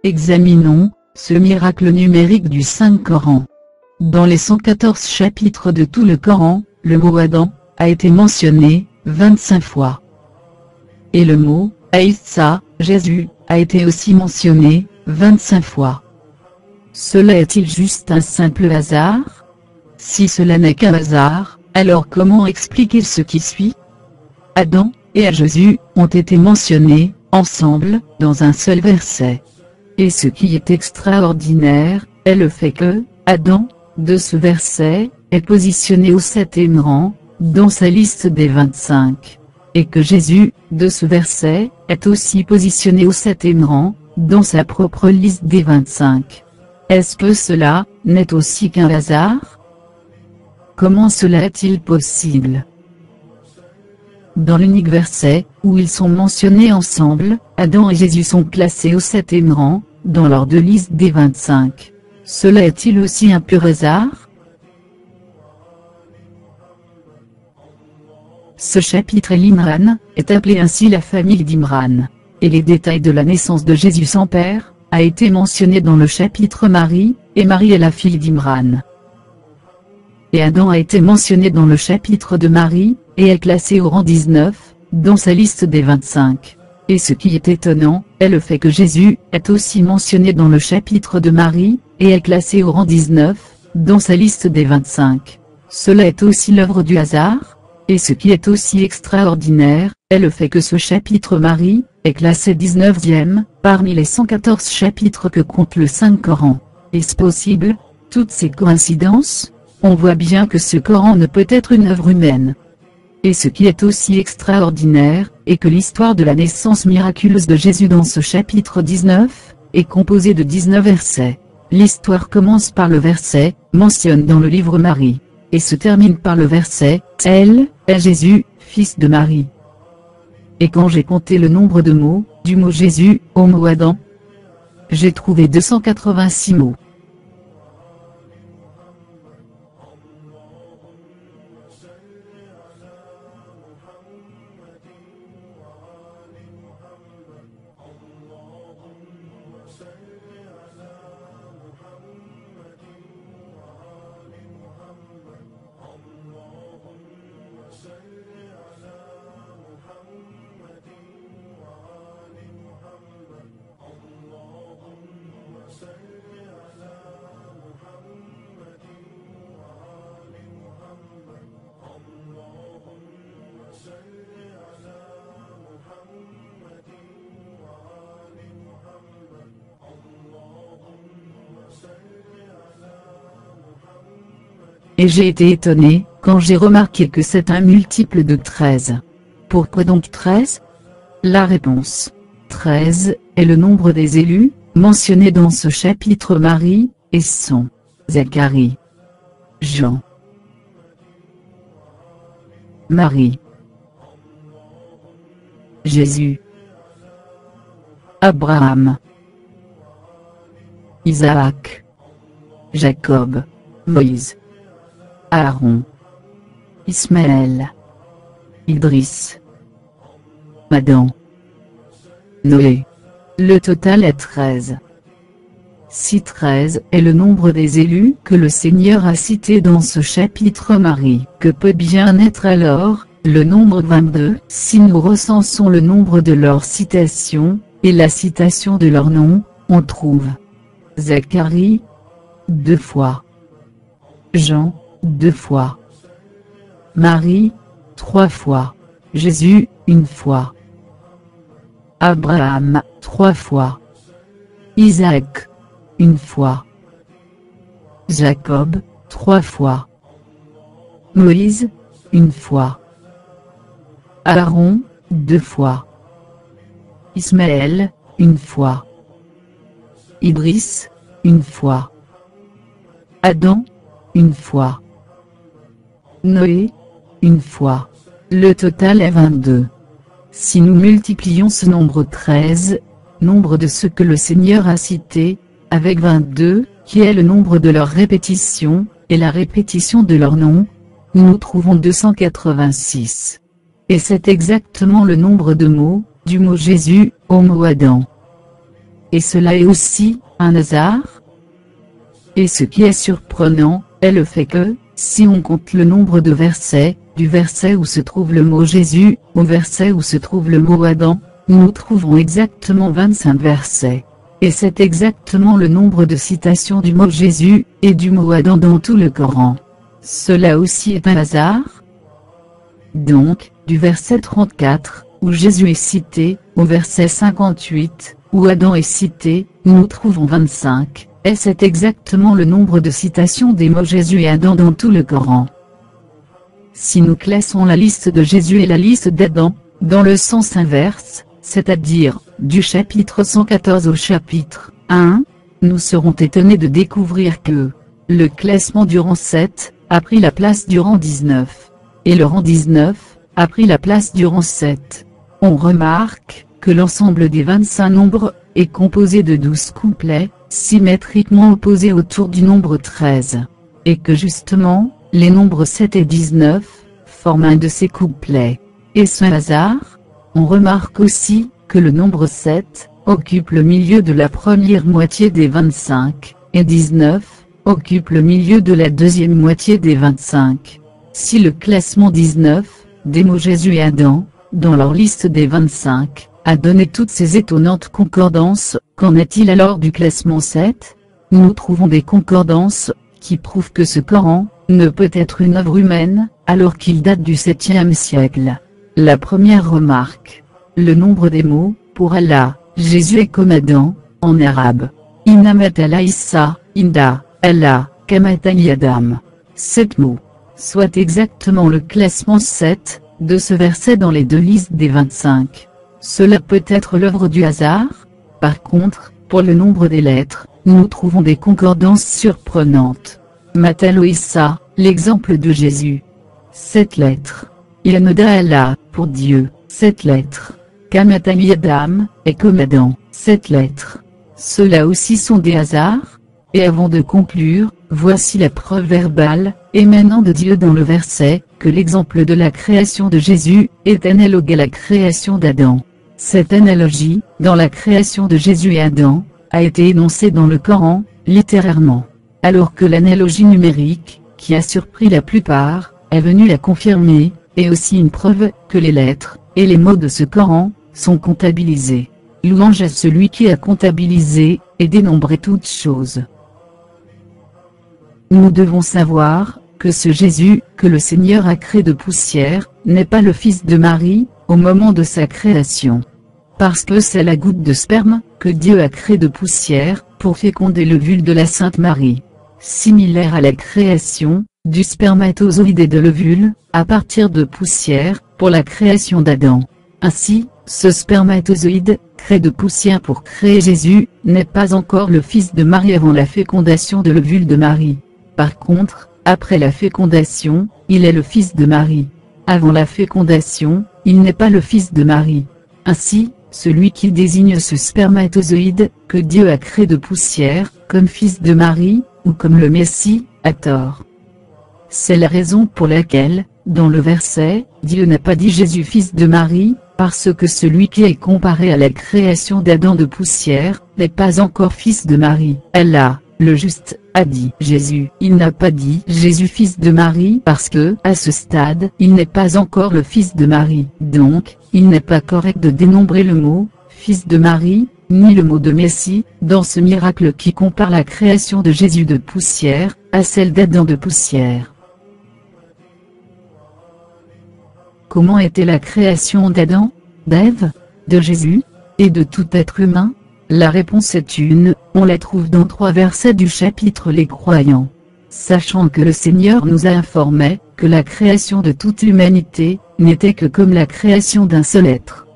Examinons ce miracle numérique du Saint-Coran. Dans les 114 chapitres de tout le Coran, le mot Adam a été mentionné 25 fois. Et le mot Aïssa, Jésus, a été aussi mentionné 25 fois. Cela est-il juste un simple hasard? Si cela n'est qu'un hasard, alors comment expliquer ce qui suit? Adam et Jésus ont été mentionnés ensemble dans un seul verset. Et ce qui est extraordinaire est le fait que Adam, de ce verset, est positionné au 7e rang dans sa liste des 25. Et que Jésus, de ce verset, est aussi positionné au 7e rang dans sa propre liste des 25. Est-ce que cela n'est aussi qu'un hasard? Comment cela est-il possible? Dans l'unique verset où ils sont mentionnés ensemble, Adam et Jésus sont classés au 7e rang dans leur deux listes des 25. Cela est-il aussi un pur hasard? Ce chapitre El-Imran est appelé ainsi la famille d'Imran, et les détails de la naissance de Jésus sans père a été mentionné dans le chapitre Marie, et Marie est la fille d'Imran. Et Adam a été mentionné dans le chapitre de Marie, et est classé au rang 19, dans sa liste des 25. Et ce qui est étonnant, est le fait que Jésus est aussi mentionné dans le chapitre de Marie, et est classé au rang 19, dans sa liste des 25. Cela est aussi l'œuvre du hasard? Et ce qui est aussi extraordinaire, est le fait que ce chapitre Marie, est classé 19e, parmi les 114 chapitres que compte le Saint-Coran. Est-ce possible, toutes ces coïncidences? On voit bien que ce Coran ne peut être une œuvre humaine. Et ce qui est aussi extraordinaire, est que l'histoire de la naissance miraculeuse de Jésus dans ce chapitre 19, est composée de 19 versets. L'histoire commence par le verset, mentionne dans le livre Marie, et se termine par le verset, elle, est Jésus, fils de Marie. Et quand j'ai compté le nombre de mots, du mot Jésus, au mot Adam, j'ai trouvé 286 mots. Et j'ai été étonné, quand j'ai remarqué que c'est un multiple de 13. Pourquoi donc 13? La réponse. 13 est le nombre des élus, mentionnés dans ce chapitre Marie, et sont Zacharie, Jean, Marie, Jésus, Abraham, Isaac, Jacob, Moïse, Aaron, Ismaël, Idriss, Adam, Noé. Le total est 13. Si 13 est le nombre des élus que le Seigneur a cité dans ce chapitre Marie, que peut bien être alors le nombre 22 si nous recensons le nombre de leurs citations, et la citation de leur nom, on trouve Zacharie, 2 fois. Jean, 2 fois. Marie, 3 fois. Jésus, 1 fois. Abraham, 3 fois. Isaac, 1 fois. Jacob, 3 fois. Moïse, 1 fois. Aaron, 2 fois. Ismaël, 1 fois. Idriss, 1 fois. Adam, 1 fois. Noé, 1 fois. Le total est 22. Si nous multiplions ce nombre 13, nombre de ceux que le Seigneur a cités, avec 22, qui est le nombre de leurs répétitions, et la répétition de leur nom, nous trouvons 286. Et c'est exactement le nombre de mots, du mot Jésus, au mot Adam. et cela est aussi un hasard? Et ce qui est surprenant, est le fait que, si on compte le nombre de versets, du verset où se trouve le mot Jésus, au verset où se trouve le mot Adam, nous trouvons exactement 25 versets. Et c'est exactement le nombre de citations du mot Jésus, et du mot Adam dans tout le Coran. Cela aussi est un hasard? Donc, du verset 34, où Jésus est cité, au verset 58, où Adam est cité, nous trouvons 25, et c'est exactement le nombre de citations des mots Jésus et Adam dans tout le Coran. Si nous classons la liste de Jésus et la liste d'Adam, dans le sens inverse, c'est-à-dire, du chapitre 114 au chapitre 1, nous serons étonnés de découvrir que le classement du rang 7 a pris la place du rang 19, et le rang 19 a pris la place du rang 7. On remarque que l'ensemble des 25 nombres est composé de 12 couplets, symétriquement opposés autour du nombre 13, et que justement, les nombres 7 et 19 forment un de ces couplets. Est-ce un hasard? On remarque aussi que le nombre 7 occupe le milieu de la première moitié des 25, et 19 occupe le milieu de la deuxième moitié des 25. Si le classement 19, des mots Jésus et Adam, dans leur liste des 25, a donné toutes ces étonnantes concordances, qu'en est-il alors du classement 7? Nous trouvons des concordances, qui prouvent que ce Coran, ne peut être une œuvre humaine, alors qu'il date du 7e siècle. La première remarque. Le nombre des mots, pour Allah, Jésus est comme Adam, en arabe. Innamat Allah Issa, Inda, Allah, Kamatali Adam. 7 mots. Soit exactement le classement 7, de ce verset dans les deux listes des 25. Cela peut être l'œuvre du hasard. Par contre, pour le nombre des lettres, nous trouvons des concordances surprenantes. Matalo Issa, l'exemple de Jésus. 7 lettres. Yanada Allah, pour Dieu, 7 lettres. Kamatali Adam, est comme Adam, 7 lettres. Ceux-là aussi sont des hasards. Et avant de conclure, voici la preuve verbale, émanant de Dieu dans le verset, que l'exemple de la création de Jésus, est analogue à la création d'Adam. Cette analogie, dans la création de Jésus et Adam, a été énoncée dans le Coran, littérairement. Alors que l'analogie numérique, qui a surpris la plupart, est venue la confirmer, et aussi une preuve, que les lettres, et les mots de ce Coran, sont comptabilisés. Louange à celui qui a comptabilisé, et dénombré toutes choses. Nous devons savoir, que ce Jésus, que le Seigneur a créé de poussière, n'est pas le fils de Marie, au moment de sa création. Parce que c'est la goutte de sperme, que Dieu a créé de poussière, pour féconder l'ovule de la Sainte Marie. Similaire à la création, du spermatozoïde et de l'ovule, à partir de poussière, pour la création d'Adam. Ainsi, ce spermatozoïde, créé de poussière pour créer Jésus, n'est pas encore le fils de Marie avant la fécondation de l'ovule de Marie. Par contre, après la fécondation, il est le fils de Marie. Avant la fécondation, il n'est pas le fils de Marie. Ainsi, celui qui désigne ce spermatozoïde, que Dieu a créé de poussière, comme fils de Marie, ou comme le Messie, a tort. C'est la raison pour laquelle, dans le verset, Dieu n'a pas dit Jésus fils de Marie, parce que celui qui est comparé à la création d'Adam de poussière, n'est pas encore fils de Marie. Allah, le juste, a dit Jésus. Il n'a pas dit Jésus fils de Marie parce que, à ce stade, il n'est pas encore le fils de Marie. Donc, il n'est pas correct de dénombrer le mot, fils de Marie, ni le mot de Messie, dans ce miracle qui compare la création de Jésus de poussière, à celle d'Adam de poussière. Comment était la création d'Adam, d'Ève, de Jésus, et de tout être humain? La réponse est on la trouve dans 3 versets du chapitre Les Croyants. Sachant que le Seigneur nous a informé, que la création de toute l'humanité, n'était que comme la création d'un seul être.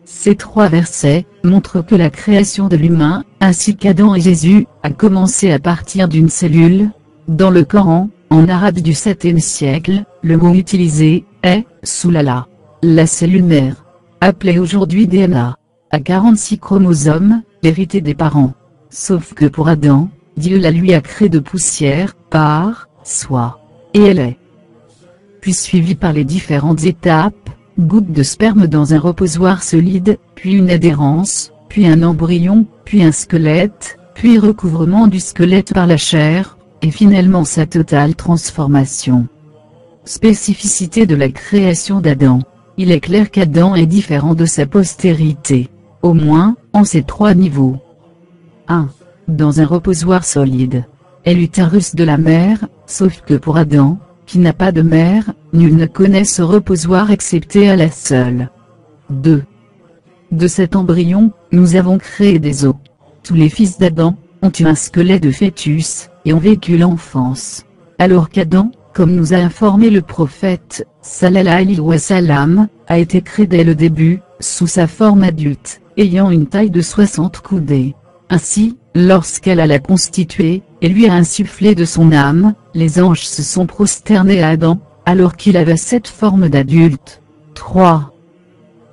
Ces 3 versets, montrent que la création de l'humain, ainsi qu'Adam et Jésus, a commencé à partir d'une cellule. Dans le Coran, en arabe du 7e siècle, le mot utilisé, est, soulala. La cellule mère, appelée aujourd'hui DNA, a 46 chromosomes, l'hérité des parents. Sauf que pour Adam, Dieu la lui a créé de poussière, par soi. Et elle est puis suivie par les différentes étapes, gouttes de sperme dans un reposoir solide, puis une adhérence, puis un embryon, puis un squelette, puis recouvrement du squelette par la chair, et finalement sa totale transformation. Spécificité de la création d'Adam. Il est clair qu'Adam est différent de sa postérité, au moins, en ces 3 niveaux. 1. Dans un reposoir solide. Est l'utérus de la mère, sauf que pour Adam, qui n'a pas de mère, nul ne connaît ce reposoir excepté à la seule. 2. De cet embryon, nous avons créé des os. Tous les fils d'Adam, ont eu un squelette de fœtus, et ont vécu l'enfance. Alors qu'Adam, comme nous a informé le prophète, sallallahu alayhi wa sallam, a été créé dès le début, sous sa forme adulte, ayant une taille de 60 coudées. Ainsi, lorsqu'elle l'a constitué, et lui a insufflé de son âme, les anges se sont prosternés à Adam, alors qu'il avait cette forme d'adulte. 3.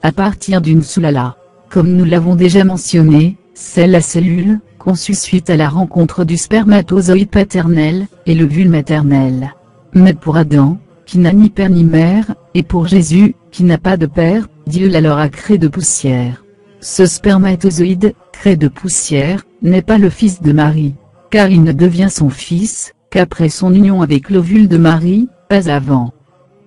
À partir d'une soulala. Comme nous l'avons déjà mentionné, c'est la cellule, conçue suite à la rencontre du spermatozoïde paternel, et l'ovule maternel. Mais pour Adam, qui n'a ni père ni mère, et pour Jésus, qui n'a pas de père, Dieu la leur a créé de poussière. Ce spermatozoïde, créé de poussière, n'est pas le fils de Marie, car il ne devient son fils, qu'après son union avec l'ovule de Marie, pas avant.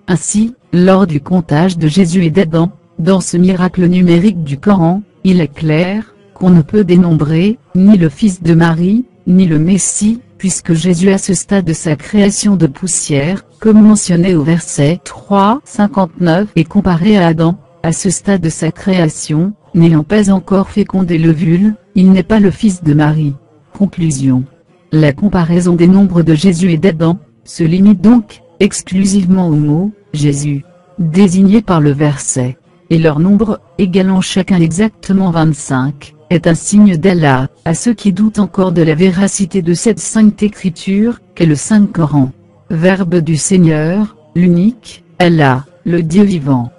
Ainsi, lors du comptage de Jésus et d'Adam, dans ce miracle numérique du Coran, il est clair, qu'on ne peut dénombrer, ni le fils de Marie, ni le Messie, puisque Jésus à ce stade de sa création de poussière, comme mentionné au verset 3:59, est comparé à Adam, à ce stade de sa création, n'ayant pas encore fécondé l'ovule, il n'est pas le fils de Marie. Conclusion. La comparaison des nombres de Jésus et d'Adam, se limite donc, exclusivement au mot « Jésus », désigné par le verset, et leur nombre, égalant chacun exactement 25, est un signe d'Allah, à ceux qui doutent encore de la véracité de cette sainte écriture, qu'est le Saint Coran. Verbe du Seigneur, l'unique, Allah, le Dieu vivant.